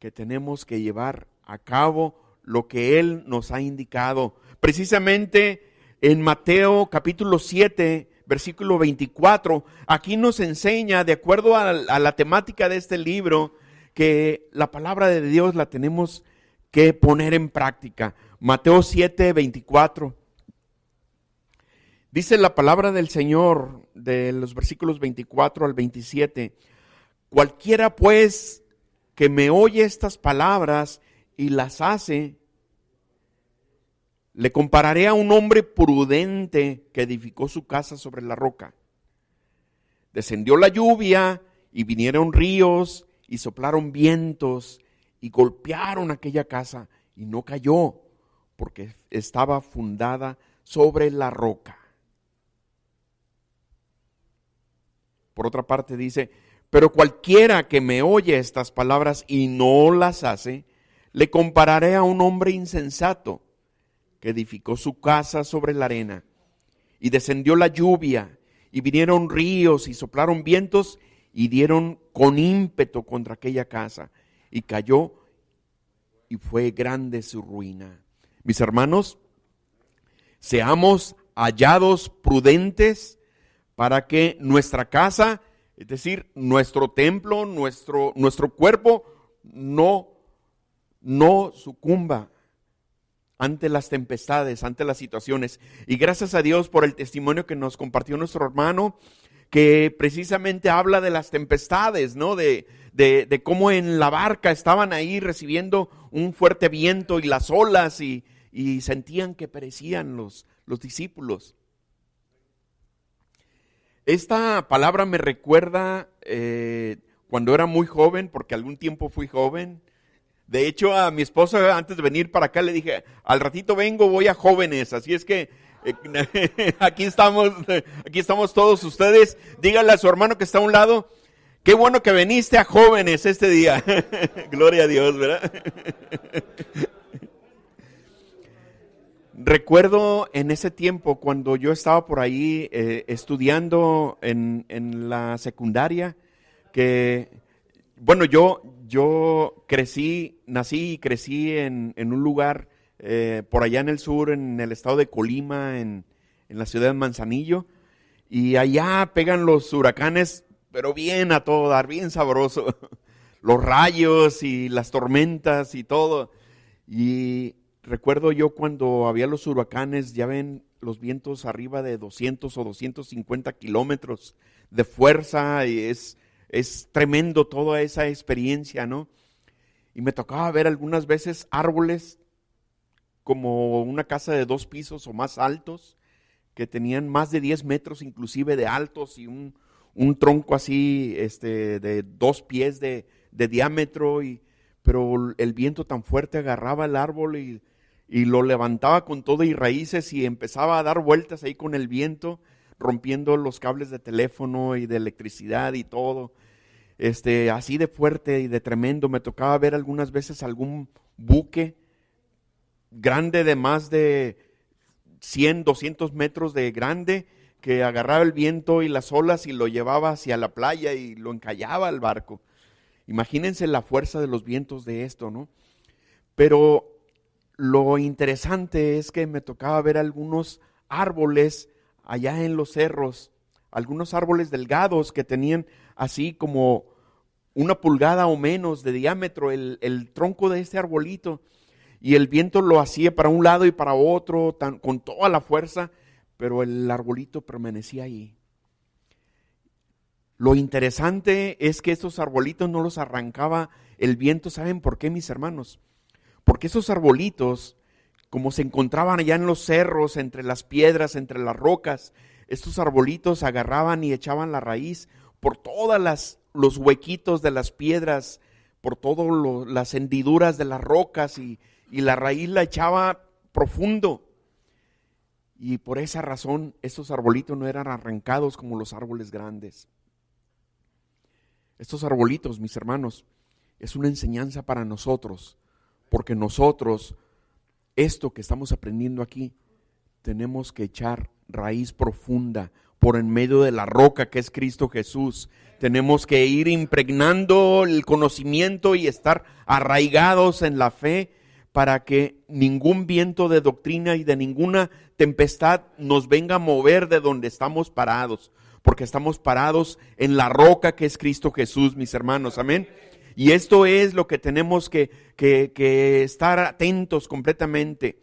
que tenemos que llevar a cabo lo que Él nos ha indicado. Precisamente en Mateo capítulo 7, versículo 24, aquí nos enseña, de acuerdo a la temática de este libro, que la palabra de Dios la tenemos que poner en práctica. Mateo 7, 24. Dice la palabra del Señor, de los versículos 24 al 27, cualquiera pues que me oye estas palabras y las hace, le compararé a un hombre prudente que edificó su casa sobre la roca. Descendió la lluvia y vinieron ríos y soplaron vientos y golpearon aquella casa y no cayó porque estaba fundada sobre la roca. Por otra parte dice, pero cualquiera que me oye estas palabras y no las hace, le compararé a un hombre insensato que edificó su casa sobre la arena, y descendió la lluvia, y vinieron ríos, y soplaron vientos, y dieron con ímpetu contra aquella casa, y cayó, y fue grande su ruina. Mis hermanos, seamos hallados prudentes para que nuestra casa, es decir, nuestro templo, nuestro cuerpo, no sucumba ante las tempestades, ante las situaciones. Y gracias a Dios por el testimonio que nos compartió nuestro hermano, que precisamente habla de las tempestades, ¿no? De cómo en la barca estaban ahí recibiendo un fuerte viento y las olas y sentían que perecían los discípulos. Esta palabra me recuerda cuando era muy joven, porque algún tiempo fui joven. De hecho, a mi esposa, antes de venir para acá, le dije, al ratito vengo, voy a jóvenes, así es que aquí estamos todos ustedes. Díganle a su hermano que está a un lado, qué bueno que viniste a jóvenes este día. Gloria a Dios, ¿verdad? Recuerdo en ese tiempo cuando yo estaba por ahí estudiando en la secundaria, que, bueno, yo nací y crecí en un lugar por allá en el sur, en el estado de Colima, en la ciudad de Manzanillo, y allá pegan los huracanes, pero bien a todo dar, bien sabroso, los rayos y las tormentas y todo. Y recuerdo yo cuando había los huracanes, ya ven los vientos arriba de 200 o 250 kilómetros de fuerza, y es tremendo toda esa experiencia, ¿no? Y me tocaba ver algunas veces árboles como una casa de 2 pisos o más altos, que tenían más de 10 metros inclusive de altos y un tronco así de 2 pies de diámetro, pero el viento tan fuerte agarraba el árbol y lo levantaba con todo y raíces y empezaba a dar vueltas ahí con el viento, rompiendo los cables de teléfono y de electricidad y todo. Así de fuerte y de tremendo. Me tocaba ver algunas veces algún buque grande de más de 100, 200 metros de grande, que agarraba el viento y las olas y lo llevaba hacia la playa y lo encallaba al barco. Imagínense la fuerza de los vientos de esto, ¿no? Pero lo interesante es que me tocaba ver algunos árboles allá en los cerros, algunos árboles delgados que tenían así como 1 pulgada o menos de diámetro el tronco de este arbolito, y el viento lo hacía para un lado y para otro con toda la fuerza, pero el arbolito permanecía ahí. Lo interesante es que estos arbolitos no los arrancaba el viento. ¿Saben por qué, mis hermanos? Porque esos arbolitos, como se encontraban allá en los cerros, entre las piedras, entre las rocas, estos arbolitos agarraban y echaban la raíz por todas los huequitos de las piedras, por todas las hendiduras de las rocas, y la raíz la echaba profundo. Y por esa razón estos arbolitos no eran arrancados como los árboles grandes. Estos arbolitos, mis hermanos, es una enseñanza para nosotros, porque nosotros, esto que estamos aprendiendo aquí, tenemos que echar raíz profunda, por en medio de la roca que es Cristo Jesús. Tenemos que ir impregnando el conocimiento y estar arraigados en la fe para que ningún viento de doctrina y de ninguna tempestad nos venga a mover de donde estamos parados, porque estamos parados en la roca que es Cristo Jesús, mis hermanos, amén. Y esto es lo que tenemos que estar atentos completamente.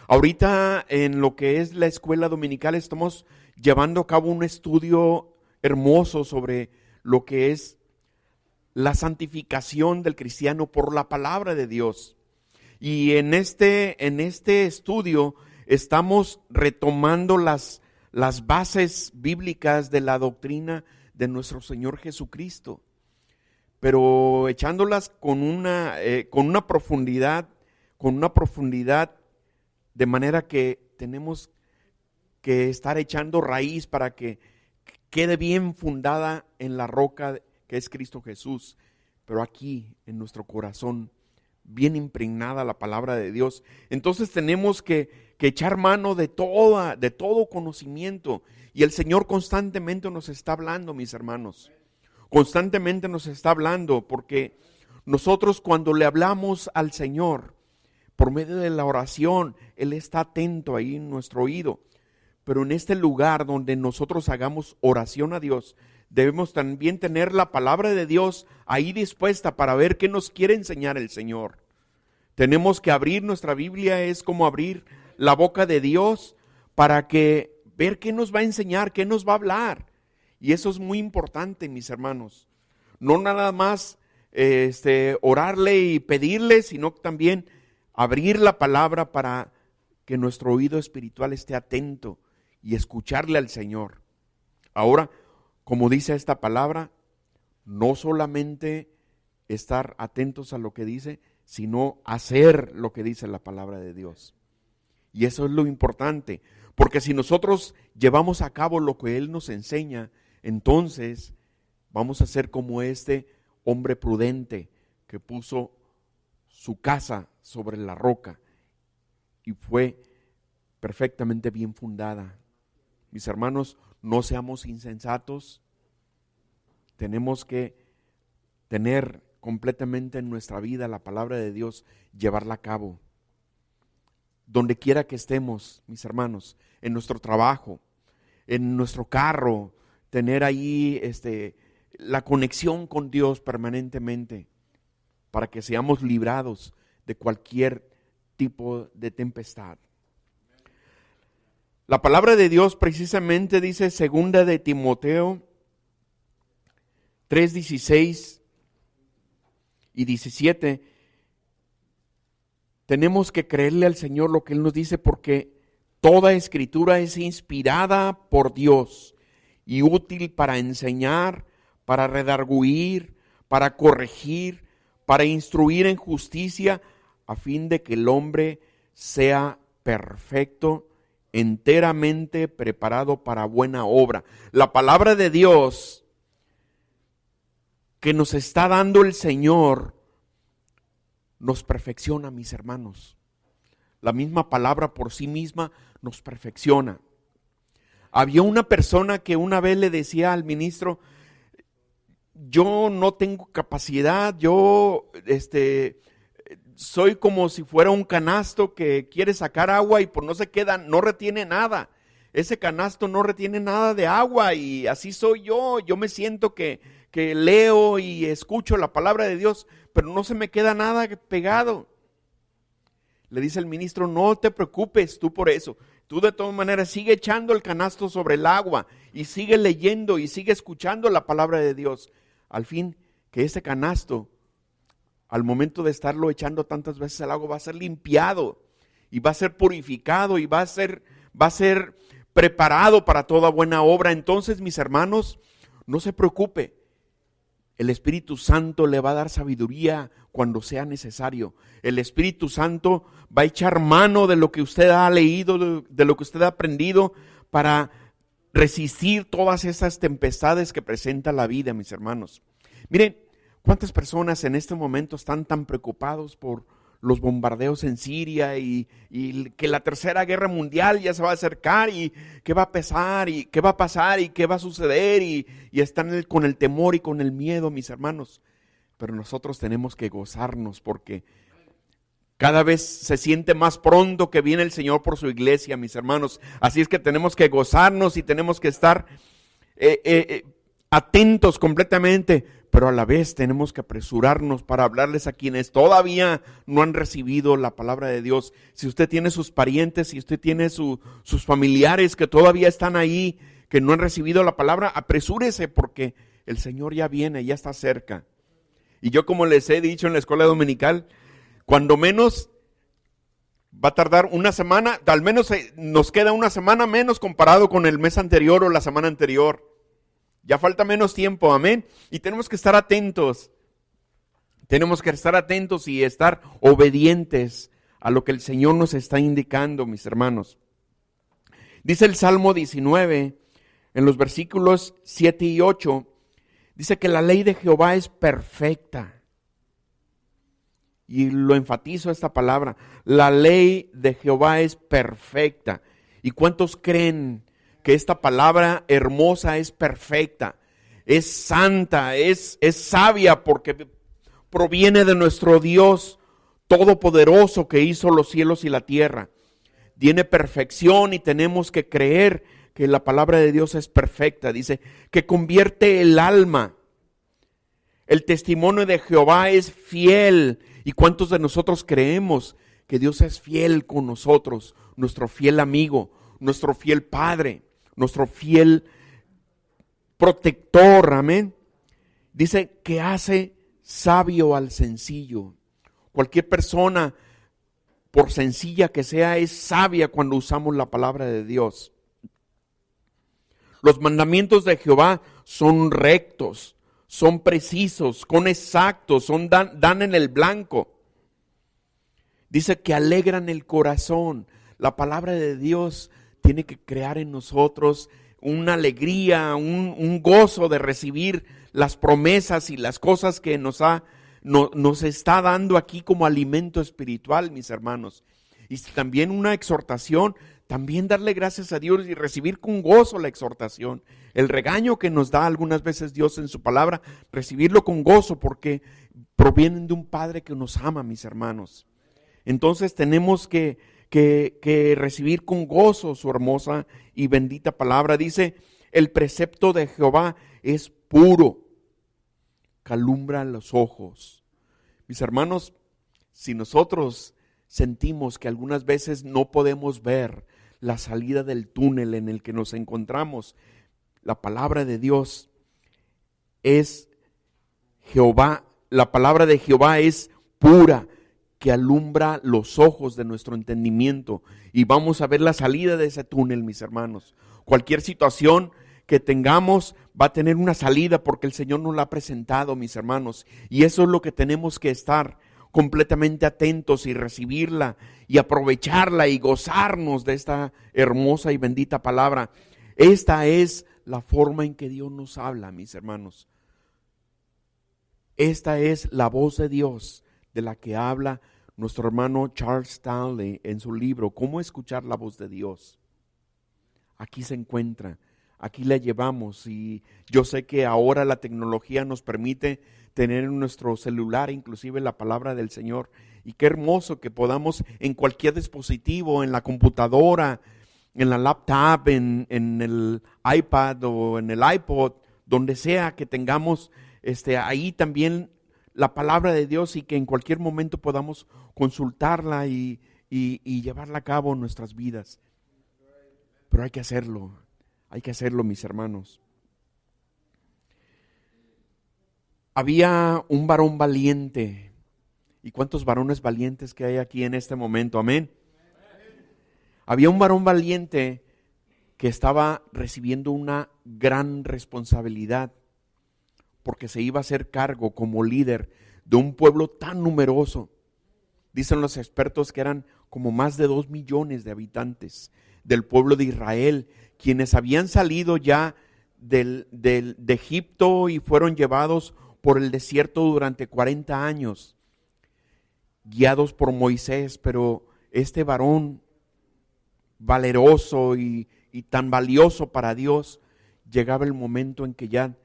Ahorita en lo que es la escuela dominical estamos llevando a cabo un estudio hermoso sobre lo que es la santificación del cristiano por la palabra de Dios. Y en este estudio estamos retomando las bases bíblicas de la doctrina de nuestro Señor Jesucristo, pero echándolas con una profundidad, de manera que tenemos que estar echando raíz para que quede bien fundada en la roca que es Cristo Jesús, pero aquí en nuestro corazón, bien impregnada la palabra de Dios. Entonces tenemos que echar mano de todo conocimiento, y el Señor constantemente nos está hablando, mis hermanos. Constantemente nos está hablando, porque nosotros cuando le hablamos al Señor por medio de la oración, Él está atento ahí en nuestro oído. Pero en este lugar donde nosotros hagamos oración a Dios, debemos también tener la palabra de Dios ahí dispuesta para ver qué nos quiere enseñar el Señor. Tenemos que abrir nuestra Biblia, es como abrir la boca de Dios para ver qué nos va a enseñar, qué nos va a hablar. Y eso es muy importante, mis hermanos. No nada más orarle y pedirle, sino también abrir la palabra para que nuestro oído espiritual esté atento y escucharle al Señor. Ahora, como dice esta palabra, no solamente estar atentos a lo que dice, sino hacer lo que dice la palabra de Dios. Y eso es lo importante, porque si nosotros llevamos a cabo lo que Él nos enseña, entonces vamos a ser como este hombre prudente que puso su casa sobre la roca y fue perfectamente bien fundada. Mis hermanos, no seamos insensatos. Tenemos que tener completamente en nuestra vida la palabra de Dios, llevarla a cabo. Donde quiera que estemos, mis hermanos, en nuestro trabajo, en nuestro carro, tener ahí la conexión con Dios permanentemente para que seamos librados de cualquier tipo de tempestad. La palabra de Dios precisamente dice, segunda de Timoteo 3:16 y 17, tenemos que creerle al Señor lo que Él nos dice, porque toda escritura es inspirada por Dios y útil para enseñar, para redarguir, para corregir, para instruir en justicia, a fin de que el hombre sea perfecto, enteramente preparado para buena obra. La palabra de Dios que nos está dando el Señor nos perfecciona, mis hermanos. La misma palabra por sí misma nos perfecciona. Había una persona que una vez le decía al ministro, yo no tengo capacidad, yo soy como si fuera un canasto que quiere sacar agua y pues no se queda, no retiene nada. Ese canasto no retiene nada de agua y así soy yo. Yo me siento que leo y escucho la palabra de Dios, pero no se me queda nada pegado. Le dice el ministro, no te preocupes tú por eso. Tú de todas maneras sigue echando el canasto sobre el agua y sigue leyendo y sigue escuchando la palabra de Dios. Al fin que ese canasto, al momento de estarlo echando tantas veces al agua, va a ser limpiado y va a ser purificado y va a ser preparado para toda buena obra. Entonces, mis hermanos, no se preocupe. El Espíritu Santo le va a dar sabiduría cuando sea necesario. El Espíritu Santo va a echar mano de lo que usted ha leído, de lo que usted ha aprendido, para resistir todas esas tempestades que presenta la vida, mis hermanos. Miren, ¿cuántas personas en este momento están tan preocupados por los bombardeos en Siria y que la tercera guerra mundial ya se va a acercar y qué va a pasar y qué va a pasar y qué va a suceder y están con el temor y con el miedo, mis hermanos. Pero nosotros tenemos que gozarnos porque cada vez se siente más pronto que viene el Señor por su iglesia, mis hermanos. Así es que tenemos que gozarnos y tenemos que estar atentos completamente, pero a la vez tenemos que apresurarnos para hablarles a quienes todavía no han recibido la palabra de Dios. Si usted tiene sus parientes, si usted tiene sus familiares que todavía están ahí, que no han recibido la palabra, apresúrese porque el Señor ya viene, ya está cerca. Y yo, como les he dicho en la escuela dominical, cuando menos va a tardar una semana, al menos nos queda una semana menos comparado con el mes anterior o la semana anterior. Ya falta menos tiempo, amén. Y tenemos que estar atentos. Tenemos que estar atentos y estar obedientes a lo que el Señor nos está indicando, mis hermanos. Dice el Salmo 19, en los versículos 7 y 8, dice que la ley de Jehová es perfecta. Y lo enfatizo esta palabra, la ley de Jehová es perfecta. ¿Y cuántos creen que esta palabra hermosa es perfecta, es santa, es sabia porque proviene de nuestro Dios todopoderoso que hizo los cielos y la tierra? Tiene perfección y tenemos que creer que la palabra de Dios es perfecta. Dice que convierte el alma. El testimonio de Jehová es fiel. ¿Y cuántos de nosotros creemos que Dios es fiel con nosotros? Nuestro fiel amigo, nuestro fiel Padre, nuestro fiel protector, amén. Dice que hace sabio al sencillo. Cualquier persona, por sencilla que sea, es sabia cuando usamos la palabra de Dios. Los mandamientos de Jehová son rectos, son precisos, son exactos, dan en el blanco. Dice que alegran el corazón. La palabra de Dios tiene que crear en nosotros una alegría, un gozo de recibir las promesas y las cosas que nos está dando aquí como alimento espiritual, mis hermanos. Y también una exhortación, también darle gracias a Dios y recibir con gozo la exhortación. El regaño que nos da algunas veces Dios en su palabra, recibirlo con gozo porque provienen de un Padre que nos ama, mis hermanos. Entonces tenemos que recibir con gozo su hermosa y bendita palabra. Dice, el precepto de Jehová es puro, que alumbra los ojos. Mis hermanos, si nosotros sentimos que algunas veces no podemos ver la salida del túnel en el que nos encontramos, la palabra de Dios es Jehová, la palabra de Jehová es pura, que alumbra los ojos de nuestro entendimiento y vamos a ver la salida de ese túnel, mis hermanos. Cualquier situación que tengamos va a tener una salida porque el Señor nos la ha presentado, mis hermanos, y eso es lo que tenemos que estar completamente atentos y recibirla y aprovecharla y gozarnos de esta hermosa y bendita palabra. Esta es la forma en que Dios nos habla, mis hermanos. Esta es la voz de Dios de la que habla nuestro hermano Charles Stanley en su libro, ¿Cómo escuchar la voz de Dios? Aquí se encuentra, aquí la llevamos y yo sé que ahora la tecnología nos permite tener en nuestro celular inclusive la palabra del Señor. Y qué hermoso que podamos en cualquier dispositivo, en la computadora, en la laptop, en el iPad o en el iPod, donde sea que tengamos ahí también la palabra de Dios y que en cualquier momento podamos consultarla y llevarla a cabo en nuestras vidas. Pero hay que hacerlo, mis hermanos. Había un varón valiente. ¿Y cuántos varones valientes que hay aquí en este momento? Amén. Había un varón valiente que estaba recibiendo una gran responsabilidad porque se iba a hacer cargo como líder de un pueblo tan numeroso. Dicen los expertos que eran como más de 2 millones de habitantes del pueblo de Israel, quienes habían salido ya de Egipto y fueron llevados por el desierto durante 40 años. guiados por Moisés, pero este varón valeroso y tan valioso para Dios, llegaba el momento en que ya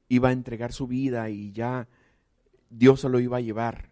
iba a entregar su vida y ya Dios se lo iba a llevar.